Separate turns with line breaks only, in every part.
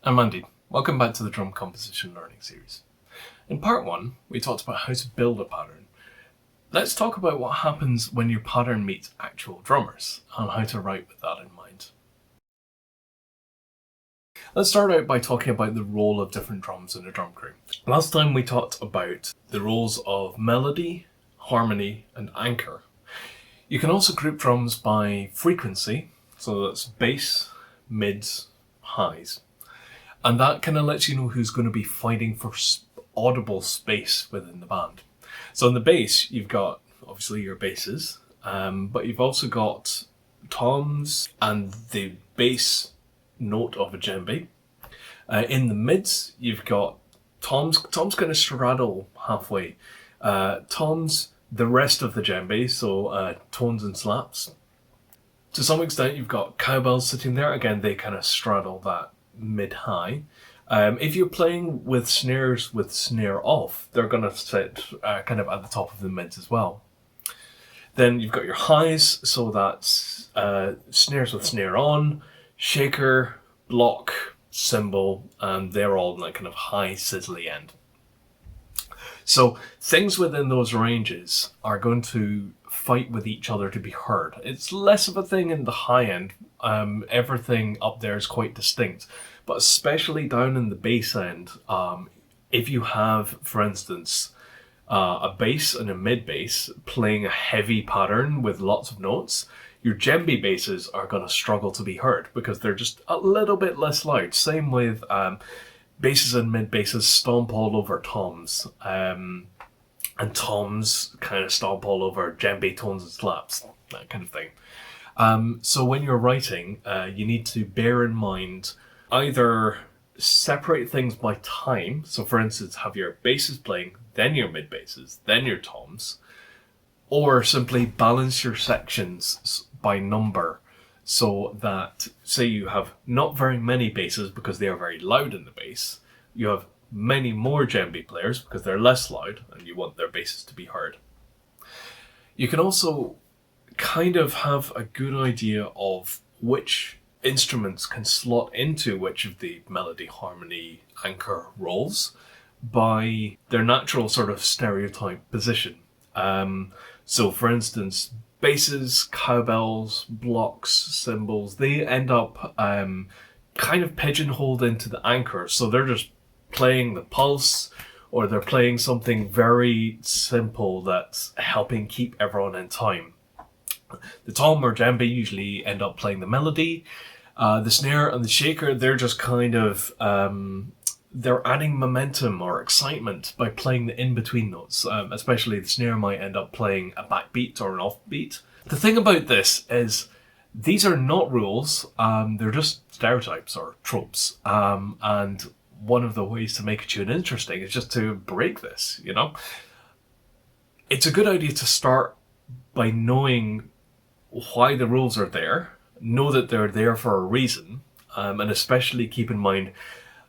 I'm Andy. Welcome back to the Drum Composition Learning Series. In part 1, we talked about how to build a pattern. Let's talk about what happens when your pattern meets actual drummers and how to write with that in mind. Let's start out by talking about the role of different drums in a drum crew. Last time we talked about the roles of melody, harmony, and anchor. You can also group drums by frequency, so that's bass, mids, highs. And that kind of lets you know who's going to be fighting for audible space within the band. So in the bass, you've got obviously your basses, but you've also got toms and the bass note of a djembe. In the mids, you've got toms. Toms kind of straddle halfway. Toms, the rest of the djembe, so tones and slaps. To some extent, you've got cowbells sitting there. Again, they kind of straddle that mid-high. If you're playing with snares with snare off, they're going to sit kind of at the top of the mids as well. Then you've got your highs, so that's snares with snare on, shaker, block, cymbal, and they're all in that kind of high sizzly end. So things within those ranges are going to fight with each other to be heard. It's less of a thing in the high end. Everything up there is quite distinct, but especially down in the bass end, if you have, for instance, a bass and a mid bass playing a heavy pattern with lots of notes, your djembe basses are going to struggle to be heard because they're just a little bit less loud. Same with basses and mid basses stomp all over toms, and toms kind of stomp all over djembe tones and slaps, that kind of thing. So when you're writing, you need to bear in mind either separate things by time. So for instance, have your basses playing, then your mid basses, then your toms, or simply balance your sections by number so that, say you have not very many basses because they are very loud in the bass, you have many more djembe players because they're less loud and you want their basses to be heard. You can also kind of have a good idea of which instruments can slot into which of the melody, harmony, anchor roles by their natural sort of stereotype position. So for instance, basses, cowbells, blocks, cymbals, they end up kind of pigeonholed into the anchor. So they're just playing the pulse, or they're playing something very simple that's helping keep everyone in time. The tom or djembe usually end up playing the melody. The snare and the shaker, they're just kind of they're adding momentum or excitement by playing the in-between notes. Especially the snare might end up playing a backbeat or an offbeat. The thing about this is these are not rules, they're just stereotypes or tropes. And one of the ways to make a tune interesting is just to break this, you know? It's a good idea to start by knowing why the rules are there, know that they're there for a reason, and especially keep in mind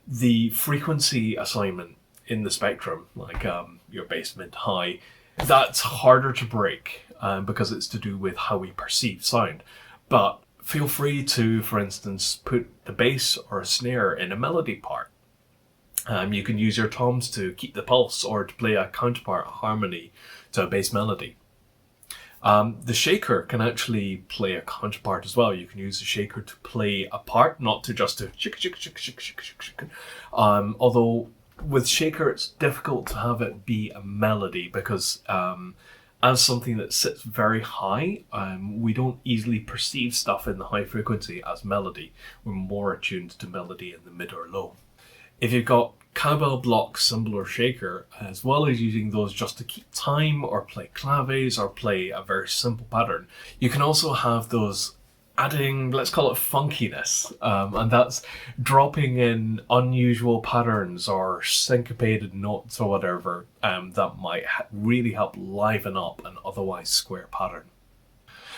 the frequency assignment in the spectrum, like your bass, mid, high. That's harder to break because it's to do with how we perceive sound. But feel free to, for instance, put the bass or a snare in a melody part. You can use your toms to keep the pulse or to play a counterpart, a harmony to a bass melody. The shaker can actually play a counterpart as well. You can use the shaker to play a part, not to just to shik shik shik shik shik shik shik. Although with shaker it's difficult to have it be a melody because as something that sits very high, we don't easily perceive stuff in the high frequency as melody. We're more attuned to melody in the mid or low. If you've got cowbell, block, cymbal or shaker, as well as using those just to keep time or play claves or play a very simple pattern, you can also have those adding, let's call it funkiness, and that's dropping in unusual patterns or syncopated notes or whatever that might really help liven up an otherwise square pattern.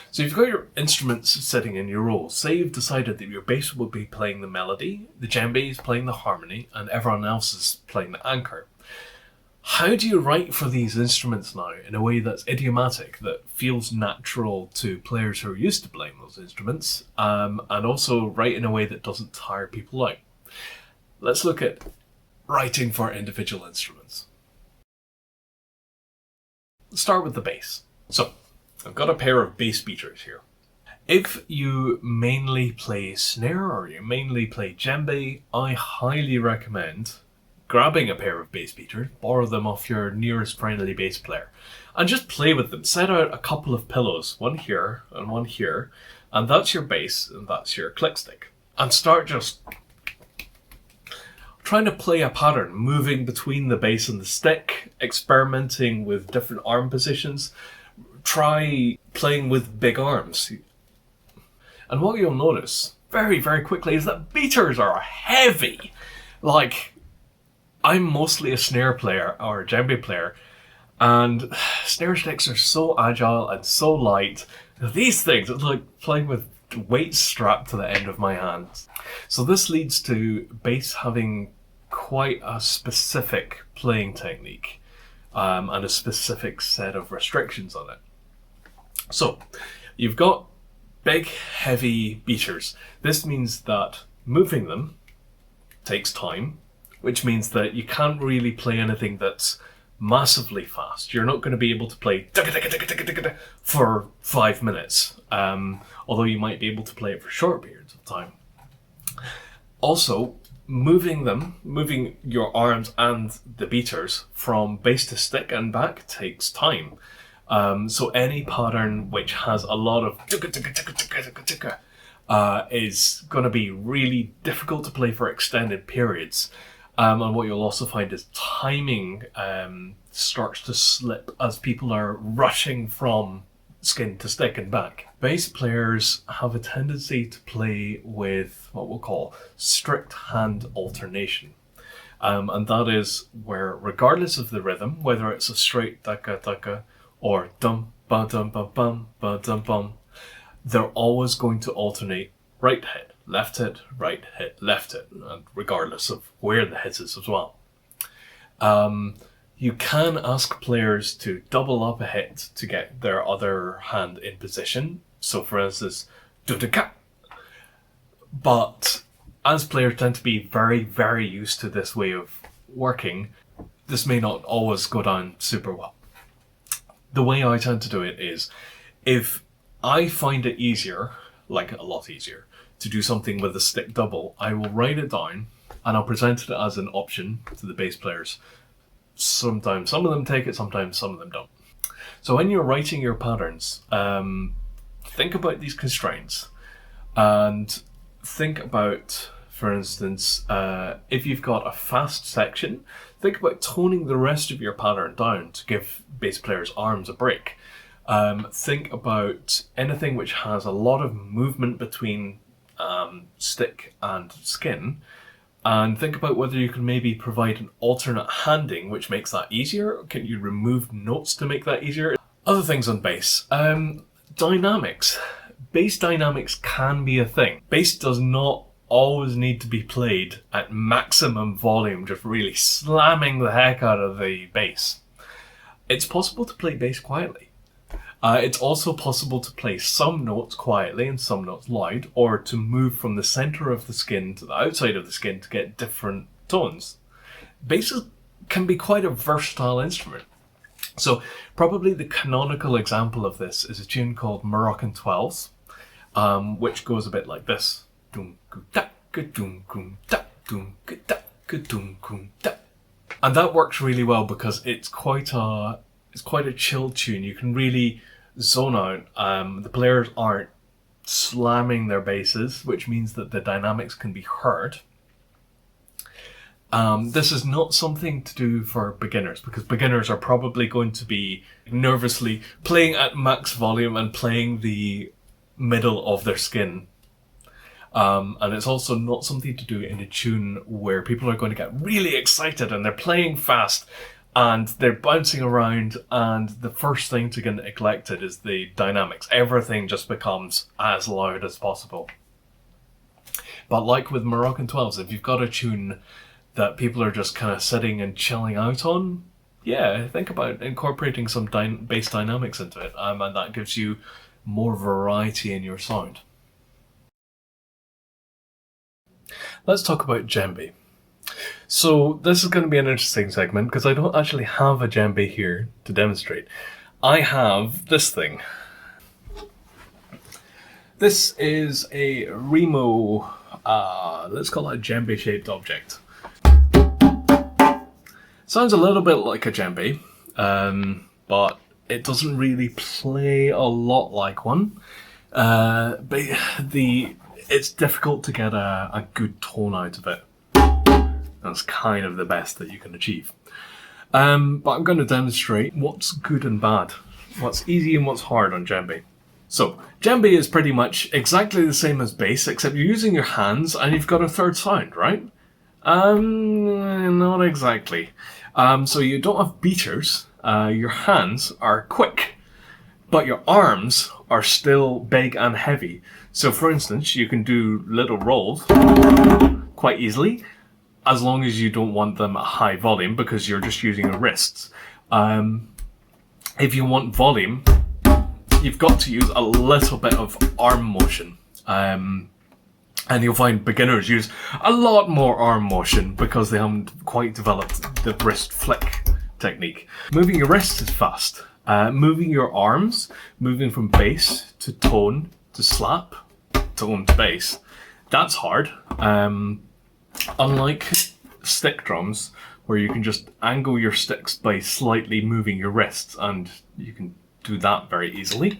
So you've got your instruments sitting in your roles. Say you've decided that your bass will be playing the melody, the djembe is playing the harmony, and everyone else is playing the anchor. How do you write for these instruments now in a way that's idiomatic, that feels natural to players who are used to playing those instruments, and also write in a way that doesn't tire people out? let's look at writing for individual instruments. Let's start with the bass. So, I've got a pair of bass beaters here. If you mainly play snare or you mainly play djembe, I highly recommend grabbing a pair of bass beaters, borrow them off your nearest friendly bass player, and just play with them. Set out a couple of pillows, one here and one here, and that's your bass and that's your click stick. And start just trying to play a pattern, moving between the bass and the stick, experimenting with different arm positions. Try playing with big arms. And what you'll notice very, very quickly is that beaters are heavy. Like, I'm mostly a snare player or a djembe player, and snare sticks are so agile and so light. These things, it's like playing with weights strapped to the end of my hands. So this leads to bass having quite a specific playing technique and a specific set of restrictions on it. So you've got big, heavy beaters. This means that moving them takes time, which means that you can't really play anything that's massively fast. You're not going to be able to play for 5 minutes, although you might be able to play it for short periods of time. Also, moving your arms and the beaters from bass to stick and back takes time. So any pattern which has a lot of is going to be really difficult to play for extended periods. And what you'll also find is timing starts to slip as people are rushing from skin to stick and back. Bass players have a tendency to play with what we'll call strict hand alternation. And that is where, regardless of the rhythm, whether it's a straight taka or dum ba dum ba bum ba dum bum, they're always going to alternate right hit, left hit, right hit, left hit, and regardless of where the hit is as well. You can ask players to double up a hit to get their other hand in position. So for instance, do-da-ka. But as players tend to be very, very used to this way of working, this may not always go down super well. The way I tend to do it is, if I find it easier, like a lot easier, to do something with a stick double, I will write it down and I'll present it as an option to the bass players. Sometimes some of them take it, sometimes some of them don't. So when you're writing your patterns, think about these constraints and think about, for instance, if you've got a fast section, think about toning the rest of your pattern down to give bass players' arms a break. Think about anything which has a lot of movement between stick and skin, and think about whether you can maybe provide an alternate handing which makes that easier. Can you remove notes to make that easier? Other things on bass. Dynamics. Bass dynamics can be a thing. Bass does not always need to be played at maximum volume, just really slamming the heck out of the bass. It's possible to play bass quietly. It's also possible to play some notes quietly and some notes loud, or to move from the center of the skin to the outside of the skin to get different tones. Bass can be quite a versatile instrument. So probably the canonical example of this is a tune called Moroccan 12s, which goes a bit like this. And that works really well because it's quite a chill tune. You can really zone out. The players aren't slamming their basses, which means that the dynamics can be heard. This is not something to do for beginners, because beginners are probably going to be nervously playing at max volume and playing the middle of their skin. And it's also not something to do in a tune where people are going to get really excited and they're playing fast and they're bouncing around, and the first thing to get neglected is the dynamics. Everything just becomes as loud as possible. But like with Moroccan 12s, if you've got a tune that people are just kind of sitting and chilling out on, yeah, think about incorporating some bass dynamics into it, and that gives you more variety in your sound. Let's talk about djembe. So this is going to be an interesting segment because I don't actually have a djembe here to demonstrate. I have this thing. This is a Remo, let's call it a djembe shaped object. Sounds a little bit like a djembe, but it doesn't really play a lot like one. But it's difficult to get a good tone out of it. That's kind of the best that you can achieve. But I'm going to demonstrate what's good and bad, what's easy and what's hard on djembe. So, djembe is pretty much exactly the same as bass, except you're using your hands and you've got a third sound, right? Not exactly. So you don't have beaters, your hands are quick, but your arms are still big and heavy. So for instance, you can do little rolls quite easily, as long as you don't want them at high volume because you're just using your wrists. If you want volume, you've got to use a little bit of arm motion. And you'll find beginners use a lot more arm motion because they haven't quite developed the wrist flick technique. Moving your wrists is fast. Moving your arms, moving from bass to tone to slap, tone to bass, that's hard. Unlike stick drums, where you can just angle your sticks by slightly moving your wrists, and you can do that very easily.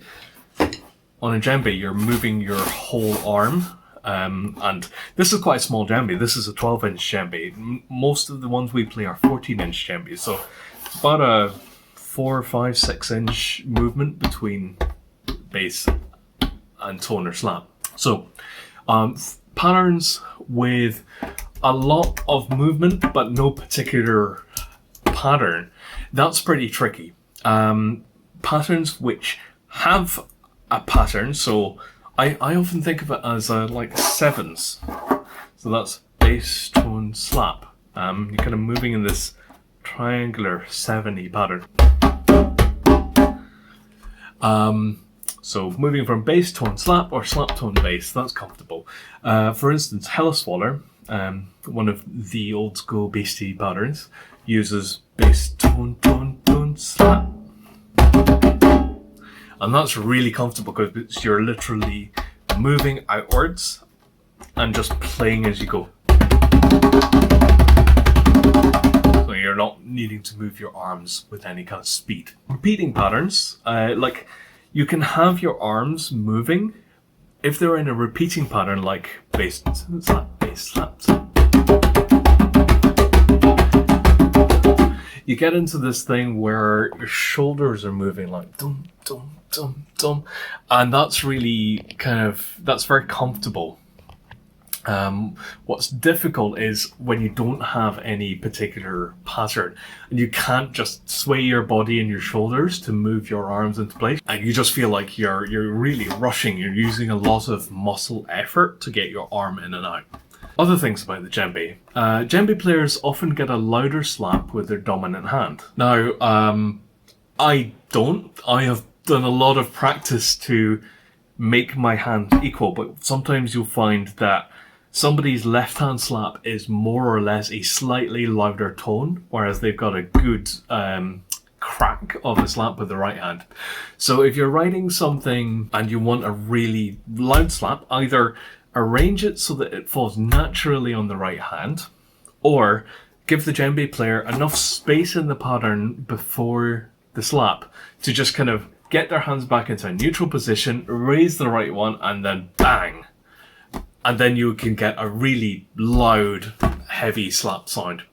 On a djembe, you're moving your whole arm, and this is quite a small djembe. This is a 12-inch djembe. Most of the ones we play are 14-inch djembes, so it's about a 4, 5, 6-inch movement between bass and tone or slap. So, patterns with a lot of movement but no particular pattern, that's pretty tricky. Patterns which have a pattern, so I often think of it as like sevens. So that's bass, tone, slap. You're kind of moving in this triangular 7-y pattern. So moving from bass, tone, slap, or slap, tone, bass, that's comfortable. For instance, Helleswaller, one of the old school beastie patterns, uses bass, tone, tone, tone, slap. And that's really comfortable because you're literally moving outwards and just playing as you go. So you're not needing to move your arms with any kind of speed. Repeating patterns, like you can have your arms moving if they're in a repeating pattern like bass, slap, bass, slap, slap. You get into this thing where your shoulders are moving like dum, dum, dum, dum. And that's really that's very comfortable. What's difficult is when you don't have any particular pattern and you can't just sway your body and your shoulders to move your arms into place, and you just feel like you're really rushing. You're using a lot of muscle effort to get your arm in and out. Other things about the djembe. Djembe players often get a louder slap with their dominant hand. Now, I don't. I have done a lot of practice to make my hand equal, but sometimes you'll find that somebody's left hand slap is more or less a slightly louder tone, whereas they've got a good crack of the slap with the right hand. So if you're writing something and you want a really loud slap, either arrange it so that it falls naturally on the right hand, or give the djembe player enough space in the pattern before the slap to just kind of get their hands back into a neutral position, raise the right one, and then bang. And then you can get a really loud, heavy slap sound.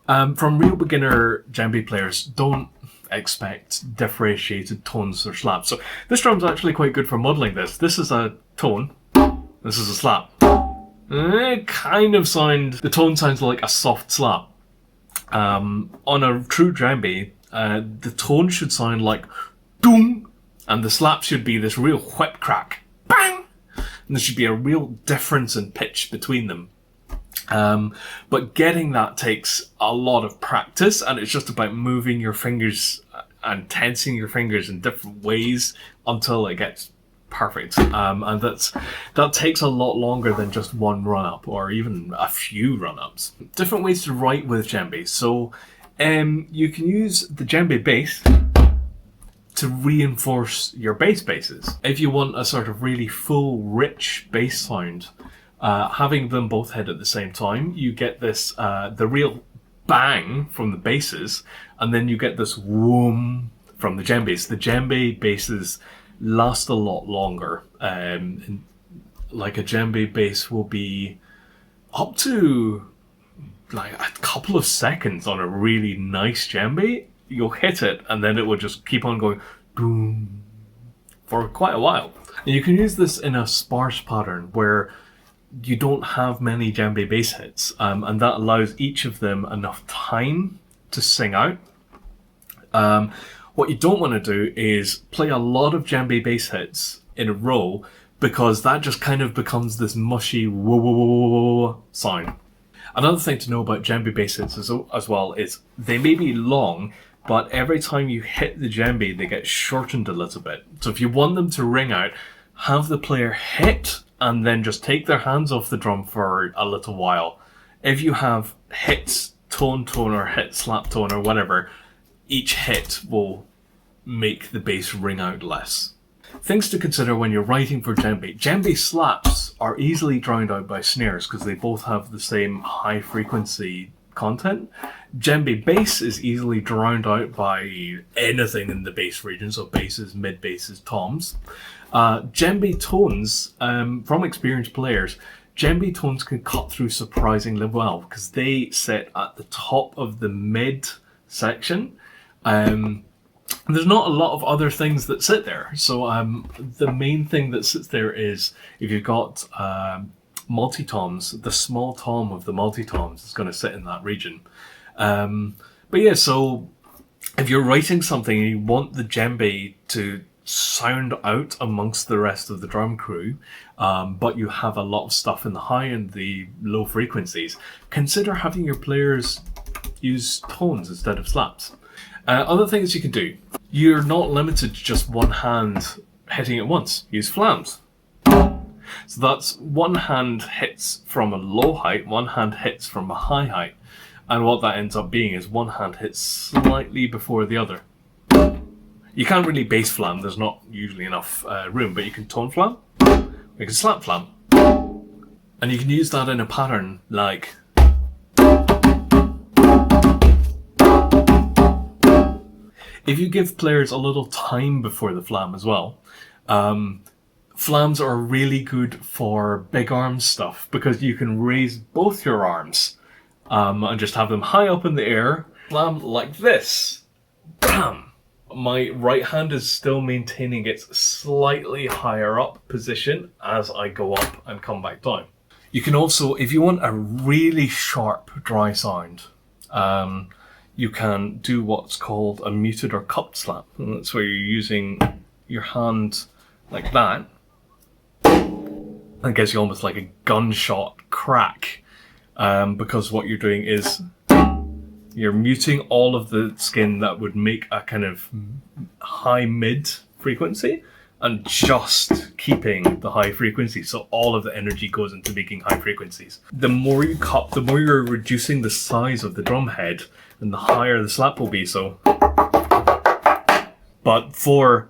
From real beginner djembe players, don't expect differentiated tones or slaps. So this drum's actually quite good for modelling this. This is a tone, this is a slap. The tone sounds like a soft slap. On a true djembe, the tone should sound like doom, and the slap should be this real whip crack, bang, and there should be a real difference in pitch between them. But getting that takes a lot of practice, and it's just about moving your fingers and tensing your fingers in different ways until it gets perfect. And that takes a lot longer than just one run-up or even a few run-ups. Different ways to write with djembe. So you can use the djembe bass to reinforce your bass basses. If you want a sort of really full, rich bass sound, having them both hit at the same time, you get this, the real bang from the basses, and then you get this whoom from the djembes. The djembe basses last a lot longer. Like a djembe bass will be up to like a couple of seconds on a really nice djembe. You'll hit it and then it will just keep on going boom for quite a while. And you can use this in a sparse pattern where you don't have many djembe bass hits, and that allows each of them enough time to sing out. What you don't want to do is play a lot of djembe bass hits in a row, because that just kind of becomes this mushy whoa whoa whoa whoa whoa sound. Another thing to know about djembe bass hits as well is they may be long, but every time you hit the djembe, they get shortened a little bit. So if you want them to ring out, have the player hit and then just take their hands off the drum for a little while. If you have hits, tone, or hit, slap, tone, or whatever, each hit will make the bass ring out less. Things to consider when you're writing for djembe. Djembe slaps are easily drowned out by snares because they both have the same high frequency content. Djembe bass is easily drowned out by anything in the bass region, so basses, mid basses, toms. Djembe tones, from experienced players, djembe tones can cut through surprisingly well because they sit at the top of the mid section. There's not a lot of other things that sit there. So the main thing that sits there is if you've got multi-toms, the small tom of the multi-toms is going to sit in that region. But yeah, so if you're writing something and you want the djembe to sound out amongst the rest of the drum crew, but you have a lot of stuff in the high and the low frequencies, consider having your players use tones instead of slaps. Other things you can do. You're not limited to just one hand hitting at once. Use flams. So that's one hand hits from a low height, one hand hits from a high height. And what that ends up being is one hand hits slightly before the other. You can't really bass flam, there's not usually enough room, but you can tone flam, you can slap flam. And you can use that in a pattern like... If you give players a little time before the flam as well, flams are really good for big arm stuff because you can raise both your arms and just have them high up in the air, flam like this. Bam! My right hand is still maintaining its slightly higher up position as I go up and come back down. You can also, if you want a really sharp dry sound, you can do what's called a muted or cupped slap. And that's where you're using your hand like that. That gives you almost like a gunshot crack, because what you're doing is you're muting all of the skin that would make a kind of high mid frequency and just keeping the high frequency, so all of the energy goes into making high frequencies. The more you cup, the more you're reducing the size of the drum head, and the higher the slap will be. So, but for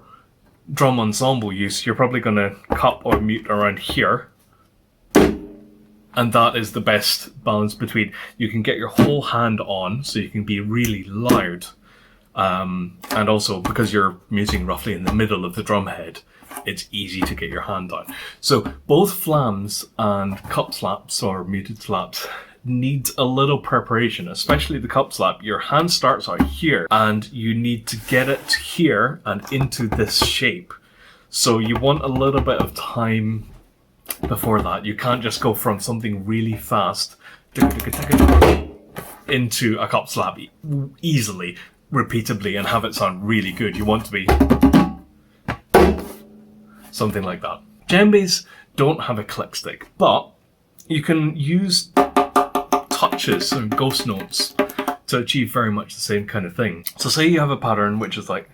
drum ensemble use, you're probably going to cup or mute around here, and that is the best balance between. You can get your whole hand on, so you can be really loud, and also because you're muting roughly in the middle of the drum head, it's easy to get your hand on. So both flams and cup slaps or muted slaps need a little preparation, especially the cup slap. Your hand starts out here and you need to get it here and into this shape. So you want a little bit of time before that. You can't just go from something really fast into a cup slap easily, repeatedly, and have it sound really good. You want to be something like that. Djembes don't have a click stick, but you can use touches and ghost notes to achieve very much the same kind of thing. So say you have a pattern which is like,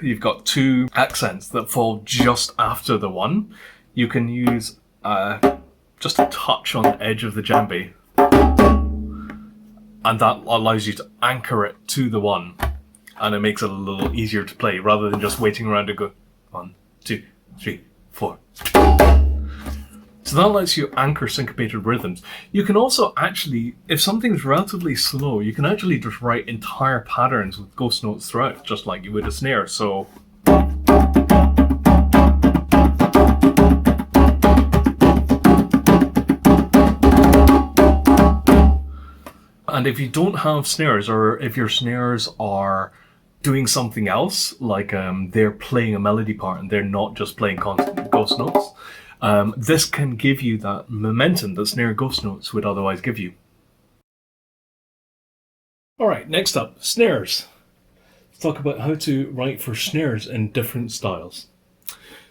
you've got two accents that fall just after the one. You can use just a touch on the edge of the djembe, and that allows you to anchor it to the one, and it makes it a little easier to play rather than just waiting around to go 1, 2, 3, 4. So that lets you anchor syncopated rhythms. You can also actually, if something's relatively slow, you can actually just write entire patterns with ghost notes throughout, just like you would a snare. So and if you don't have snares, or if your snares are doing something else, like they're playing a melody part and they're not just playing constant ghost notes, this can give you that momentum that snare ghost notes would otherwise give you. Alright, next up, snares. Let's talk about how to write for snares in different styles.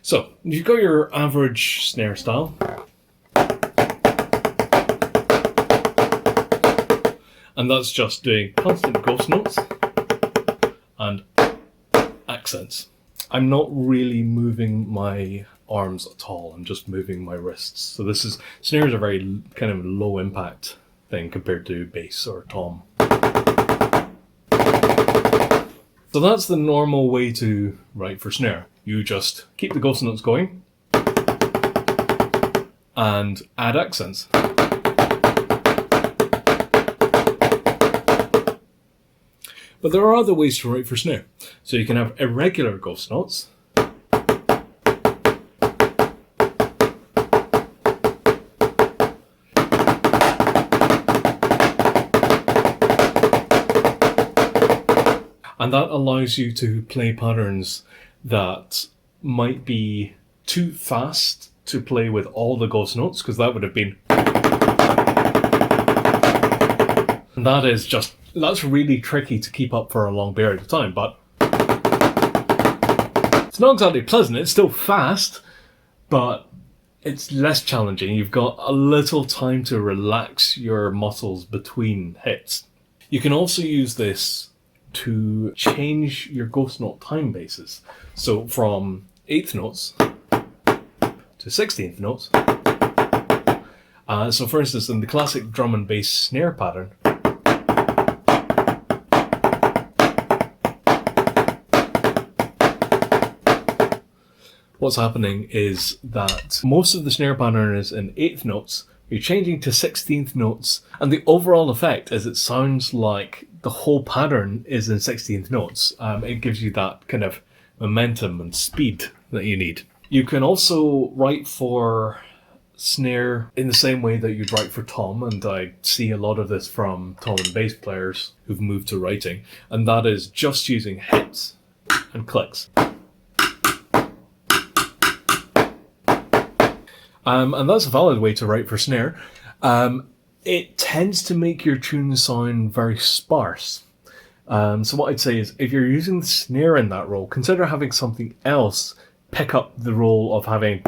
So, you've got your average snare style. And that's just doing constant ghost notes and accents. I'm not really moving my arms at all, I'm just moving my wrists. So snares are a very kind of low impact thing compared to bass or tom. So that's the normal way to write for snare. You just keep the ghost notes going and add accents. But there are other ways to write for snare. So you can have irregular ghost notes. And that allows you to play patterns that might be too fast to play with all the ghost notes, because that would have been... And that's really tricky to keep up for a long period of time, but it's not exactly pleasant. It's still fast, but it's less challenging. You've got a little time to relax your muscles between hits. You can also use this to change your ghost note time bases. So from 8th notes to 16th notes. So for instance, in the classic drum and bass snare pattern, what's happening is that most of the snare pattern is in 8th notes, you're changing to 16th notes, and the overall effect is it sounds like the whole pattern is in 16th notes. It gives you that kind of momentum and speed that you need. You can also write for snare in the same way that you'd write for tom, and I see a lot of this from tom and bass players who've moved to writing, and that is just using hits and clicks. And that's a valid way to write for snare. It tends to make your tune sound very sparse. So what I'd say is, if you're using the snare in that role, consider having something else pick up the role of having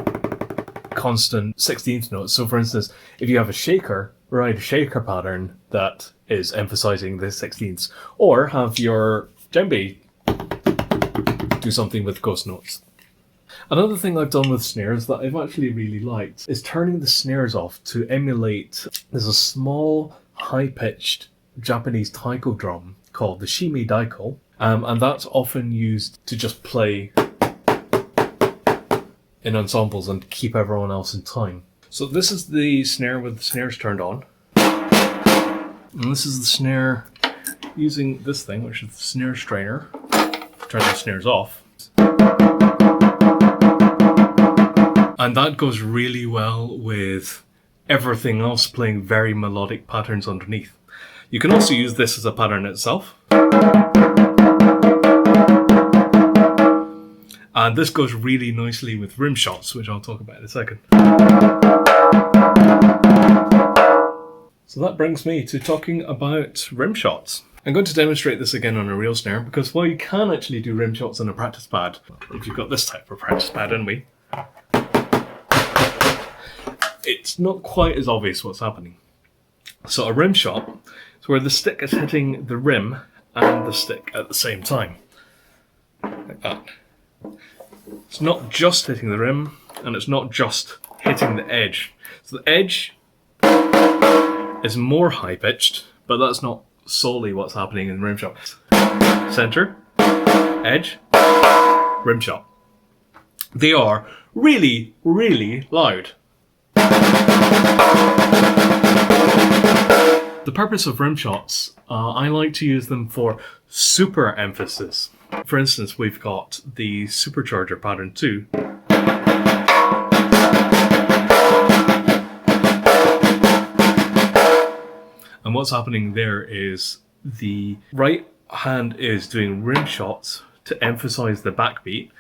constant 16th notes. So for instance, if you have a shaker, write a shaker pattern that is emphasizing the 16ths, or have your djembe do something with ghost notes. Another thing I've done with snares that I've actually really liked is turning the snares off to emulate, there's a small high-pitched Japanese taiko drum called the shime daiko, and that's often used to just play in ensembles and keep everyone else in time. So this is the snare with the snares turned on, and this is the snare using this thing, which is the snare strainer. Turn the snares off. And that goes really well with everything else playing very melodic patterns underneath. You can also use this as a pattern itself. And this goes really nicely with rim shots, which I'll talk about in a second. So that brings me to talking about rim shots. I'm going to demonstrate this again on a real snare, because while you can actually do rim shots on a practice pad, if you've got this type of practice pad anyway, it's not quite as obvious what's happening. So a rim shot is where the stick is hitting the rim and the stick at the same time. Like like that. It's not just hitting the rim, and it's not just hitting the edge. So the edge is more high-pitched, but that's not solely what's happening in rim shot. Center, edge, rim shot. They are really, really loud. The purpose of rim shots, I like to use them for super emphasis. For instance, we've got the supercharger pattern 2. And what's happening there is the right hand is doing rim shots to emphasize the backbeat,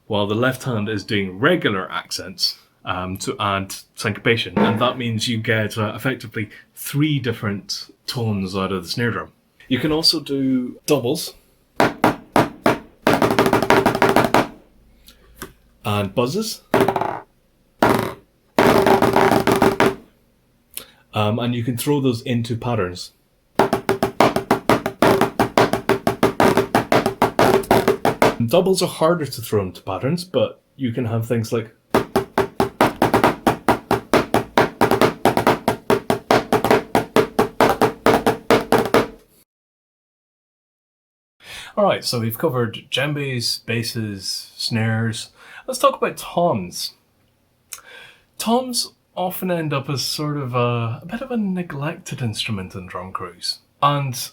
while the left hand is doing regular accents to add syncopation. And that means you get effectively 3 different tones out of the snare drum. You can also do doubles and buzzes. And you can throw those into patterns. Doubles are harder to throw into patterns, but you can have things like Alright, so we've covered djembes, basses, snares. Let's talk about toms. Toms often end up as sort of a bit of a neglected instrument in drum crews. And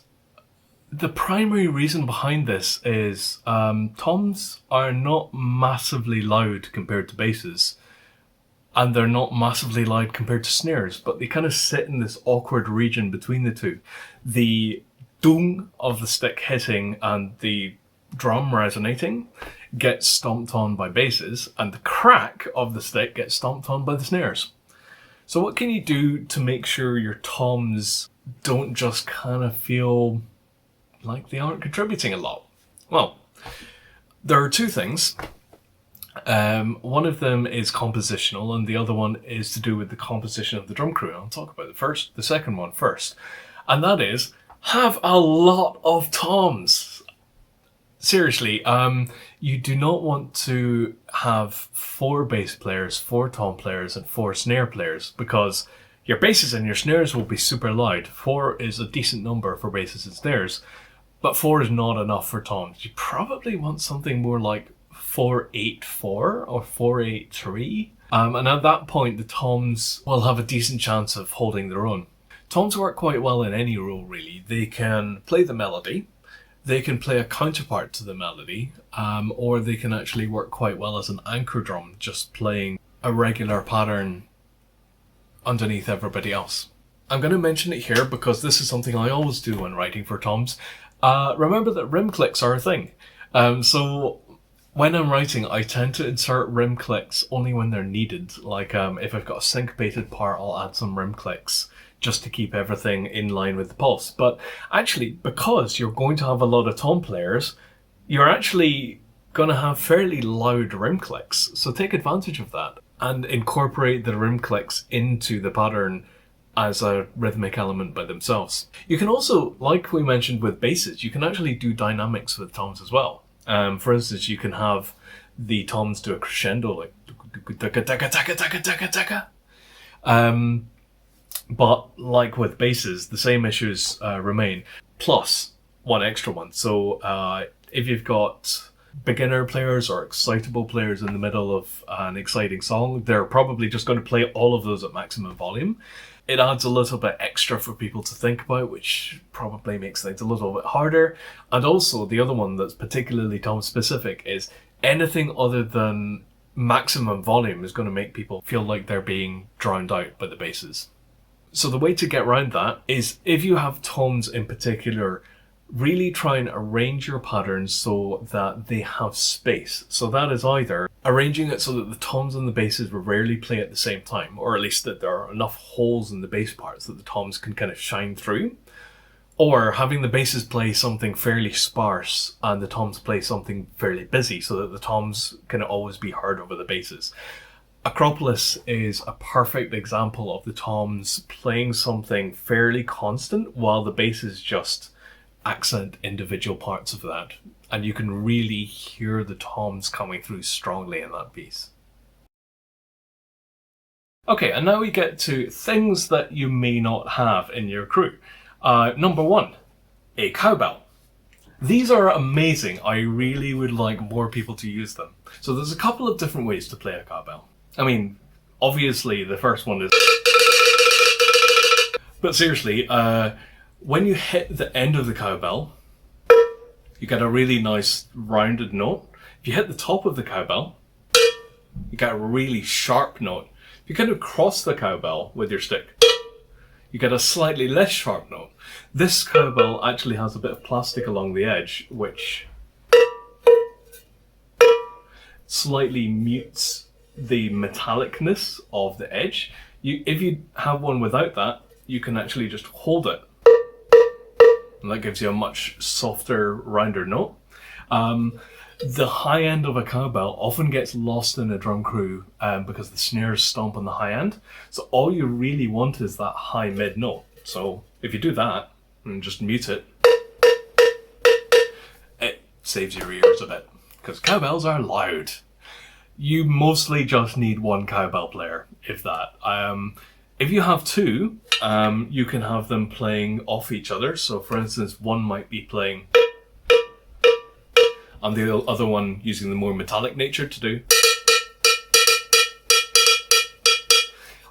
the primary reason behind this is toms are not massively loud compared to basses, and they're not massively loud compared to snares, but they kind of sit in this awkward region between the two. The dung of the stick hitting and the drum resonating gets stomped on by basses, and the crack of the stick gets stomped on by the snares. So what can you do to make sure your toms don't just kind of feel like they aren't contributing a lot? Well, there are 2 things. One of them is compositional, and the other one is to do with the composition of the drum crew. I'll talk about the second one first. And that is, have a lot of toms. Seriously, you do not want to have 4 bass players, 4 tom players, and 4 snare players, because your basses and your snares will be super loud. 4 is a decent number for basses and snares, but 4 is not enough for toms. You probably want something more like 4/8/4 or 4/8/3. And at that point, the toms will have a decent chance of holding their own. Toms work quite well in any role, really. They can play the melody, they can play a counterpart to the melody, or they can actually work quite well as an anchor drum, just playing a regular pattern underneath everybody else. I'm going to mention it here because this is something I always do when writing for toms. Remember that rim clicks are a thing. So when I'm writing, I tend to insert rim clicks only when they're needed. Like if I've got a syncopated part, I'll add some rim clicks just to keep everything in line with the pulse. But actually, because you're going to have a lot of tom players, you're actually going to have fairly loud rim clicks. So take advantage of that and incorporate the rim clicks into the pattern as a rhythmic element by themselves. You can also, like we mentioned with basses, you can actually do dynamics with toms as well. For instance, you can have the toms do a crescendo, like but like with basses, the same issues remain, plus 1 extra one. So if you've got beginner players or excitable players in the middle of an exciting song, they're probably just going to play all of those at maximum volume. It adds a little bit extra for people to think about, which probably makes things a little bit harder. And also, the other one that's particularly tom specific is anything other than maximum volume is going to make people feel like they're being drowned out by the basses. So the way to get around that is, if you have toms in particular, really try and arrange your patterns so that they have space. So that is either arranging it so that the toms and the basses will rarely play at the same time, or at least that there are enough holes in the bass parts that the toms can kind of shine through, or having the basses play something fairly sparse and the toms play something fairly busy so that the toms can always be heard over the basses. Acropolis is a perfect example of the toms playing something fairly constant while the basses just accent individual parts of that. and you can really hear the toms coming through strongly in that piece. Okay, and now we get to things that you may not have in your crew. Number one, a cowbell. These are amazing. I really would like more people to use them. So there's a couple of different ways to play a cowbell. I mean, obviously the first one is... But seriously, when you hit the end of the cowbell, you get a really nice rounded note. If you hit the top of the cowbell, you get a really sharp note. If you kind of cross the cowbell with your stick, you get a slightly less sharp note. This cowbell actually has a bit of plastic along the edge, which slightly mutes the metallicness of the edge. If you have one without that, you can actually just hold it. And that gives you a much softer, rounder note. The high end of a cowbell often gets lost in a drum crew because the snares stomp on the high end. So all you really want is that high mid note. So if you do that and just mute it, it saves your ears a bit because cowbells are loud. You mostly just need one cowbell player, if that. If you have two, you can have them playing off each other. So for instance, one might be playing and the other one using the more metallic nature to do.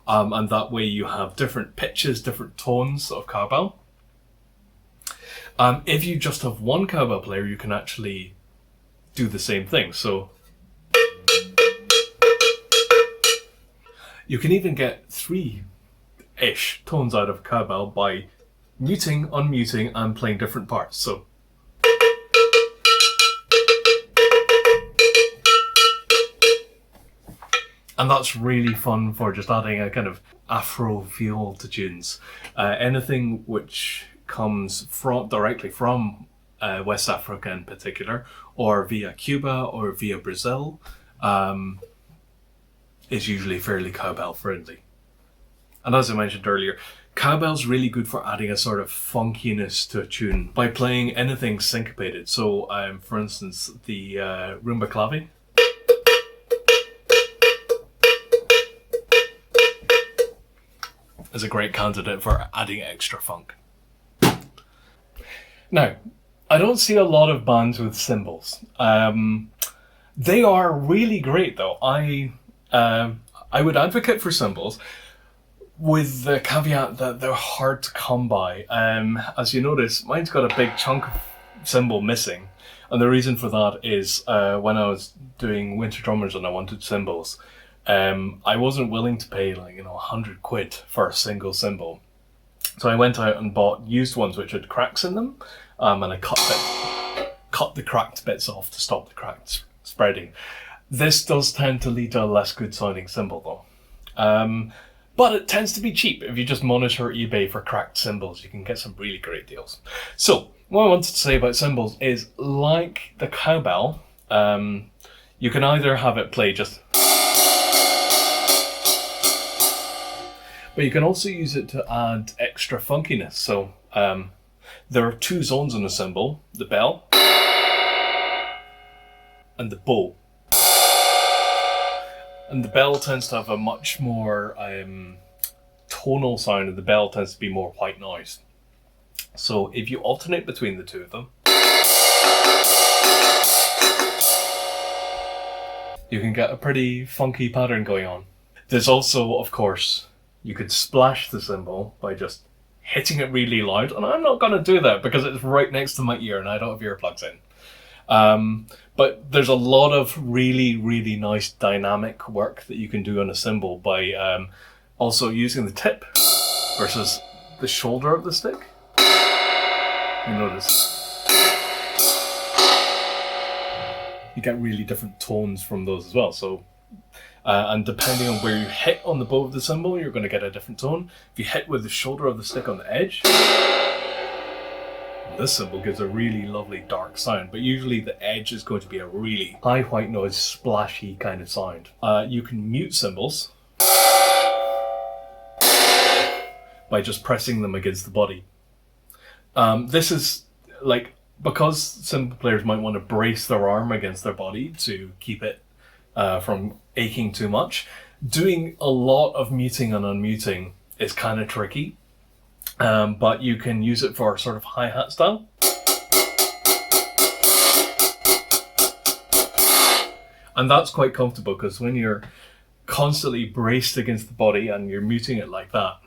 And that way you have different pitches, different tones of cowbell. If you just have one cowbell player, you can actually do the same thing. So you can even get 3-ish tones out of a cowbell by muting, unmuting, and playing different parts. So and that's really fun for just adding a kind of Afro feel to tunes. Anything which comes directly from West Africa in particular, or via Cuba or via Brazil, is usually fairly cowbell friendly. And as I mentioned earlier, cowbell's really good for adding a sort of funkiness to a tune by playing anything syncopated. So for instance, the rumba clave is a great candidate for adding extra funk. Now, I don't see a lot of bands with cymbals. They are really great though. I would advocate for cymbals with the caveat that they're hard to come by. As you notice, mine's got a big chunk of cymbal missing. And the reason for that is when I was doing Winter Drummers and I wanted cymbals, I wasn't willing to pay £100 for a single cymbal. So I went out and bought used ones which had cracks in them, and I cut the cracked bits off to stop the cracks spreading. This does tend to lead to a less good sounding cymbal though. But it tends to be cheap. If you just monitor eBay for cracked cymbals, you can get some really great deals. So what I wanted to say about cymbals is, like the cowbell, you can either have it play just, but you can also use it to add extra funkiness. So there are two zones in a cymbal, the bell and the bow. And the bell tends to have a much more tonal sound, and the bell tends to be more white noise. So if you alternate between the two of them, you can get a pretty funky pattern going on. There's also, of course, you could splash the cymbal by just hitting it really loud, and I'm not going to do that because it's right next to my ear and I don't have earplugs in. But there's a lot of really, really nice dynamic work that you can do on a cymbal by also using the tip versus the shoulder of the stick. You notice you get really different tones from those as well. So, and depending on where you hit on the bow of the cymbal, you're going to get a different tone. If you hit with the shoulder of the stick on the edge, this cymbal gives a really lovely dark sound, but usually the edge is going to be a really high white noise, splashy kind of sound. You can mute cymbals by just pressing them against the body. This is like because cymbal players might want to brace their arm against their body to keep it from aching too much, doing a lot of muting and unmuting is kind of tricky, but you can use it for sort of hi-hat style. And that's quite comfortable because when you're constantly braced against the body and you're muting it like that,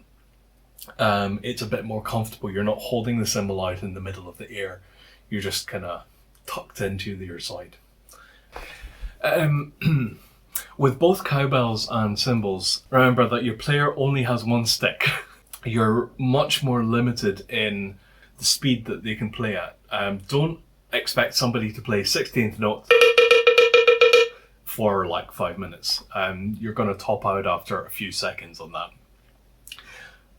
it's a bit more comfortable. You're not holding the cymbal out in the middle of the ear. You're just kind of tucked into the ear side. With both cowbells and cymbals, remember that your player only has one stick. You're much more limited in the speed that they can play at. Don't expect somebody to play 16th note for like 5 minutes. You're going to top out after a few seconds on that.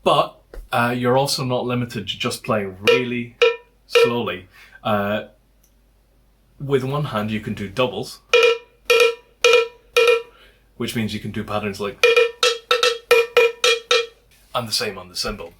But you're also not limited to just playing really slowly. With one hand you can do doubles, which means you can do patterns like, and the same on the cymbal.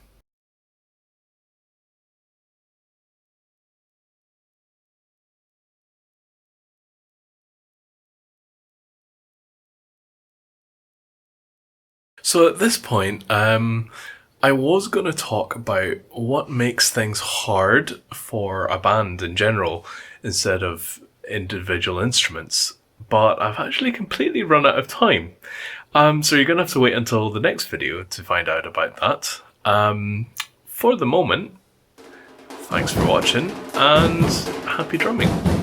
So at this point, I was going to talk about what makes things hard for a band in general instead of individual instruments, but I've actually completely run out of time. So you're going to have to wait until the next video to find out about that. For the moment, thanks for watching and happy drumming.